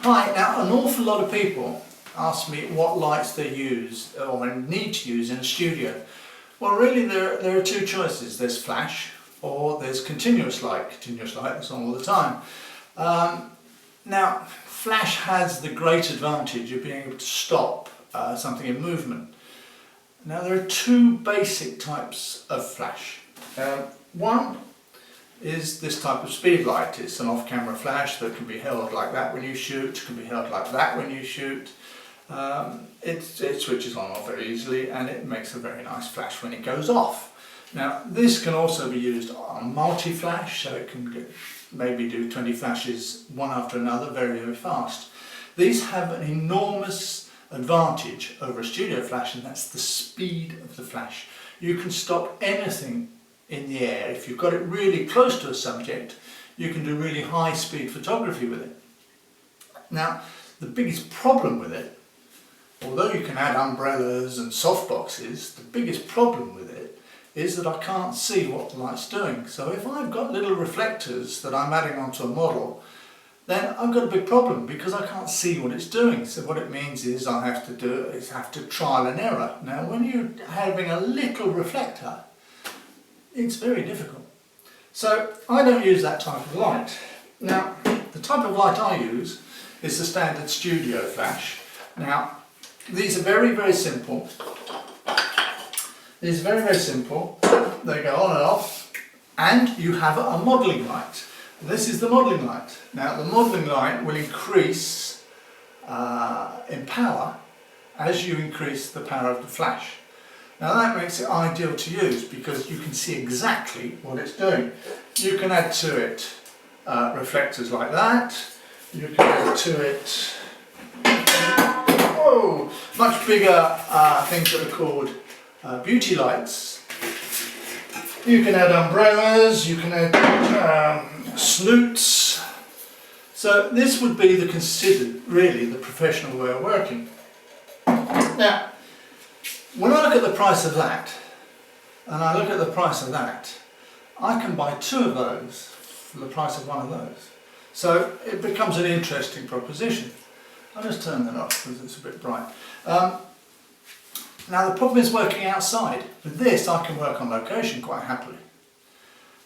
Hi, now an awful lot of people ask me what lights they use or need to use in a studio. Well, really there are two choices. There's flash or there's continuous light. Continuous light that's on all the time. Now, flash has the great advantage of being able to stop something in movement. Now, there are two basic types of flash. One is this type of speed light. It's an off-camera flash that can be held like that when you shoot, can be held like that when you shoot. It switches on and off very easily and it makes a very nice flash when it goes off. Now, this can also be used on multi-flash, so it can maybe do 20 flashes one after another very, very fast. These have an enormous advantage over a studio flash, and that's the speed of the flash. You can stop anything in the air. If you've got it really close to a subject, you can do really high speed photography with it. Now, the biggest problem with it, although you can add umbrellas and softboxes, the biggest problem with it is that I can't see what the light's doing. So if I've got little reflectors that I'm adding onto a model, then I've got a big problem because I can't see what it's doing. So what it means is I have to trial and error. Now, when you're having a little reflector, it's very difficult. So I don't use that type of light. Now, the type of light I use is the standard studio flash. Now, these are very, very simple. These are very, very simple. They go on and off, and you have a modelling light. This is the modelling light. Now, the modelling light will increase in power as you increase the power of the flash. Now, that makes it ideal to use because you can see exactly what it's doing. You can add to it reflectors like that. You can add to it much bigger things that are called beauty lights. You can add umbrellas, you can add snoots. So this would be considered really the professional way of working. Now, when I look at the price of that, and I look at the price of that, I can buy two of those for the price of one of those. So it becomes an interesting proposition. I'll just turn that off because it's a bit bright. Now, the problem is working outside. With this, I can work on location quite happily.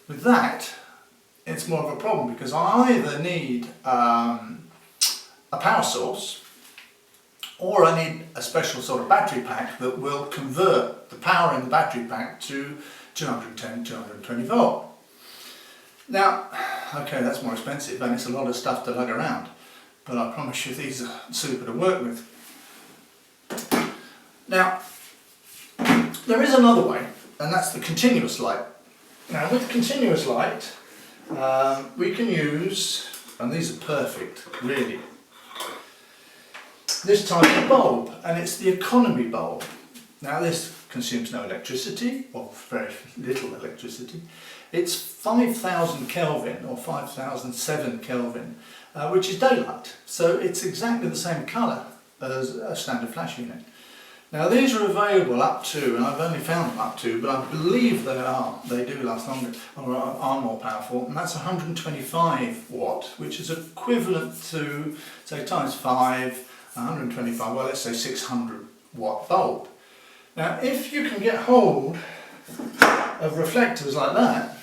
With that, it's more of a problem because I either need a power source or I need a special sort of battery pack that will convert the power in the battery pack to 210, 220 volt. Now, okay, that's more expensive and it's a lot of stuff to lug around, but I promise you these are super to work with. Now, there is another way, and that's the continuous light. Now, with continuous light, we can use, and these are perfect, really, this type of bulb, and it's the economy bulb. Now, this consumes no electricity, or very little electricity. It's 5000 Kelvin, or 5007 Kelvin, which is daylight. So it's exactly the same colour as a standard flash unit. Now, these are available up to, and I've only found them up to, but I believe they do last longer, or are more powerful, and that's 125 watt, which is equivalent to, say, times 5, 125, well, let's say 600 watt bulb. Now, if you can get hold of reflectors like that,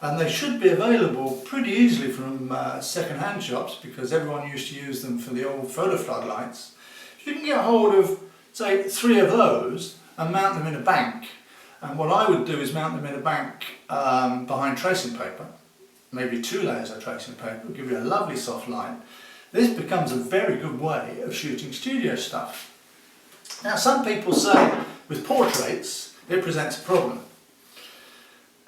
and they should be available pretty easily from second-hand shops because everyone used to use them for the old photo floodlights, if you can get hold of, say, 3 of those and mount them in a bank, and what I would do is mount them in a bank behind tracing paper, maybe 2 layers of tracing paper, will give you a lovely soft light. This becomes a very good way of shooting studio stuff. Now, some people say with portraits it presents a problem.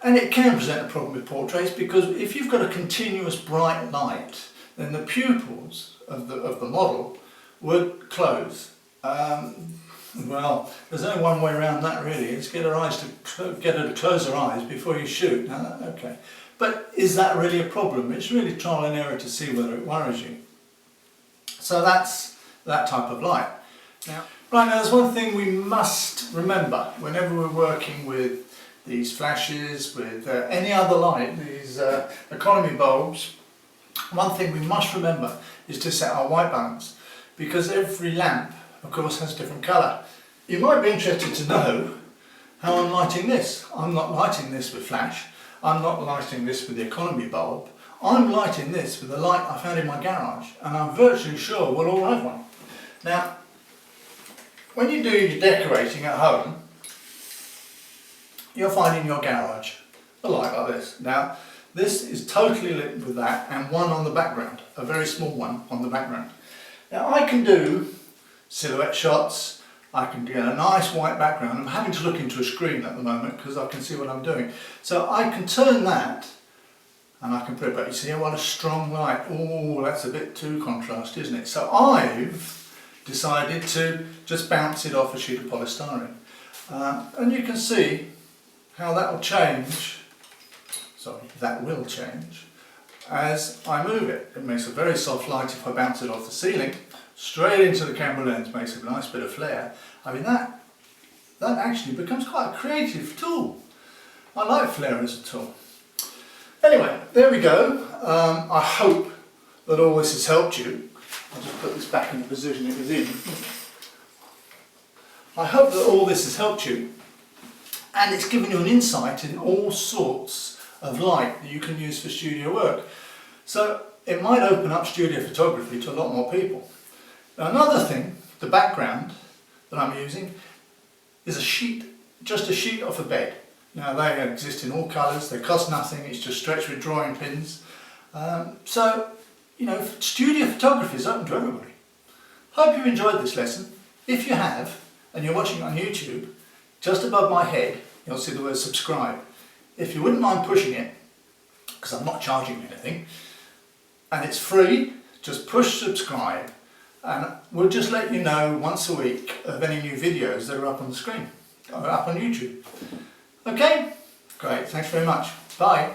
And it can present a problem with portraits because if you've got a continuous bright light, then the pupils of the model would close. Well, there's only one way around that really. It's get her to close her eyes before you shoot. Now, okay. But is that really a problem? It's really trial and error to see whether it worries you. So that's that type of light. Now, right, now there's one thing we must remember whenever we're working with these flashes, with any other light, these economy bulbs, One thing we must remember is to set our white balance, because every lamp of course has a different colour. You might be interested to know how I'm lighting this. I'm not lighting this with flash, I'm not lighting this with the economy bulb, I'm lighting this with the light I found in my garage, and I'm virtually sure we'll all have one. Now, when you do your decorating at home, you'll find in your garage a light like this. Now, this is totally lit with that, and one on the background, a very small one on the background. Now I can do silhouette shots, I can get a nice white background. I'm having to look into a screen at the moment because I can see what I'm doing. So I can turn that and I can put it back. You see what a strong light. Oh, that's a bit too contrast, isn't it? So I've decided to just bounce it off a sheet of polystyrene. And you can see how that will change. Sorry, that will change as I move it. It makes a very soft light if I bounce it off the ceiling, straight into the camera lens, makes a nice bit of flare. I mean that actually becomes quite a creative tool. I like flare as a tool. Anyway, there we go. I hope that all this has helped you. I'll just put this back in the position it was in. I hope that all this has helped you, and it's given you an insight in all sorts of light that you can use for studio work. So it might open up studio photography to a lot more people. Now, another thing, the background that I'm using is a sheet, just a sheet off a bed. Now they exist in all colours, they cost nothing, it's just stretched with drawing pins. So, you know, studio photography is open to everybody. Hope you enjoyed this lesson. If you have, and you're watching on YouTube, just above my head you'll see the word subscribe. If you wouldn't mind pushing it, because I'm not charging anything, and it's free, just push subscribe, and we'll just let you know once a week of any new videos that are up on the screen, or up on YouTube. Okay? Great, thanks very much. Bye.